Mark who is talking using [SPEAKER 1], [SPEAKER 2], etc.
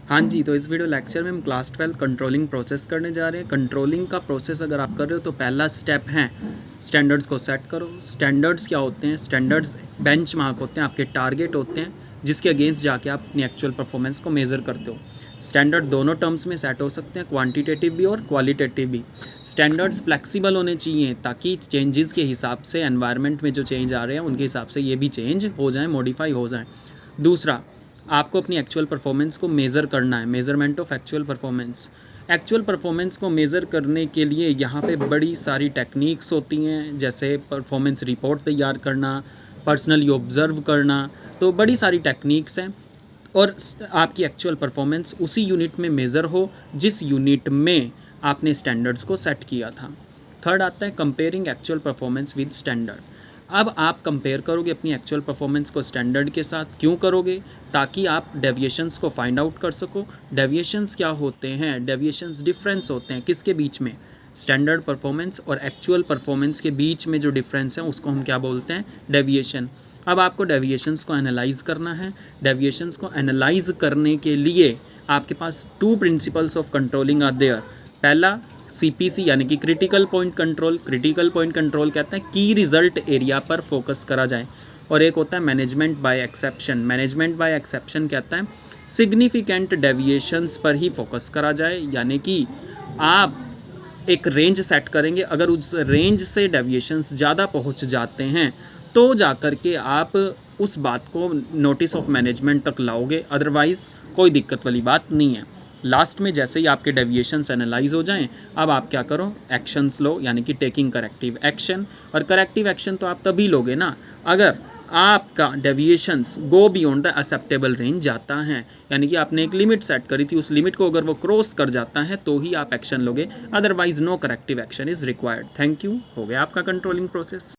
[SPEAKER 1] हाँ जी, तो इस वीडियो लेक्चर में हम क्लास 12 कंट्रोलिंग प्रोसेस करने जा रहे हैं। कंट्रोलिंग का प्रोसेस अगर आप कर रहे हो तो पहला स्टेप है स्टैंडर्ड्स को सेट करो। स्टैंडर्ड्स क्या होते हैं? स्टैंडर्ड्स बेंचमार्क होते हैं, आपके टारगेट होते हैं जिसके अगेंस्ट जाके आप अपनी एक्चुअल परफॉर्मेंस को मेज़र करते हो। स्टैंडर्ड दोनों टर्म्स में सेट हो सकते हैं, क्वांटिटेटिव भी और क्वालिटेटिव भी। स्टैंडर्ड्स फ्लेक्सिबल होने चाहिए ताकि चेंजेस के हिसाब से, एनवायरनमेंट में जो चेंज आ रहे हैं उनके हिसाब से ये भी चेंज हो जाए, मॉडिफाई हो जाए। दूसरा, आपको अपनी एक्चुअल परफॉर्मेंस को मेज़र करना है, measurement of actual performance. Actual performance को मेज़र करने के लिए यहाँ पे बड़ी सारी टेक्निक्स होती हैं, जैसे परफॉर्मेंस रिपोर्ट तैयार करना, पर्सनली ऑब्ज़र्व करना, तो बड़ी सारी टेक्निक्स हैं। और आपकी एक्चुअल परफॉर्मेंस उसी यूनिट में मेज़र हो जिस यूनिट में आपने स्टैंडर्ड्स को सेट किया था। थर्ड आता है comparing actual performance with standard. अब आप कंपेयर करोगे अपनी एक्चुअल परफॉर्मेंस को स्टैंडर्ड के साथ। क्यों करोगे? ताकि आप डेविएशंस को फाइंड आउट कर सको। डेविएशंस क्या होते हैं? डेविएशंस डिफरेंस होते हैं किसके बीच में? स्टैंडर्ड परफॉर्मेंस और एक्चुअल परफॉर्मेंस के बीच में जो डिफरेंस है उसको हम क्या बोलते हैं? डेविएशन। अब आपको डेविएशंस को एनालाइज करना है। डेविएशंस को एनालाइज करने के लिए आपके पास 2 principles of controlling are there. पहला CPC यानी कि critical point control. Critical point control कहते हैं की रिजल्ट एरिया पर फोकस करा जाए। और एक होता है management by exception. Management by exception कहता है सिग्निफिकेंट डेविएशंस पर ही फोकस करा जाए, यानी कि आप एक रेंज सेट करेंगे, अगर उस रेंज से डेविएशंस ज़्यादा पहुंच जाते हैं तो जा कर के आप उस बात को नोटिस ऑफ मैनेजमेंट तक लाओगे, अदरवाइज़ कोई दिक्कत वाली बात नहीं है। लास्ट में जैसे ही आपके डेविएशंस एनालाइज हो जाएं, अब आप क्या करो? एक्शंस लो, यानी कि टेकिंग करेक्टिव एक्शन। और करेक्टिव एक्शन तो आप तभी लोगे ना अगर आपका deviations go beyond the acceptable range जाता है, यानी कि आपने एक लिमिट सेट करी थी, उस लिमिट को अगर वो क्रॉस कर जाता है तो ही आप एक्शन लोगे, otherwise no corrective action is required. Thank you. हो गया आपका कंट्रोलिंग प्रोसेस।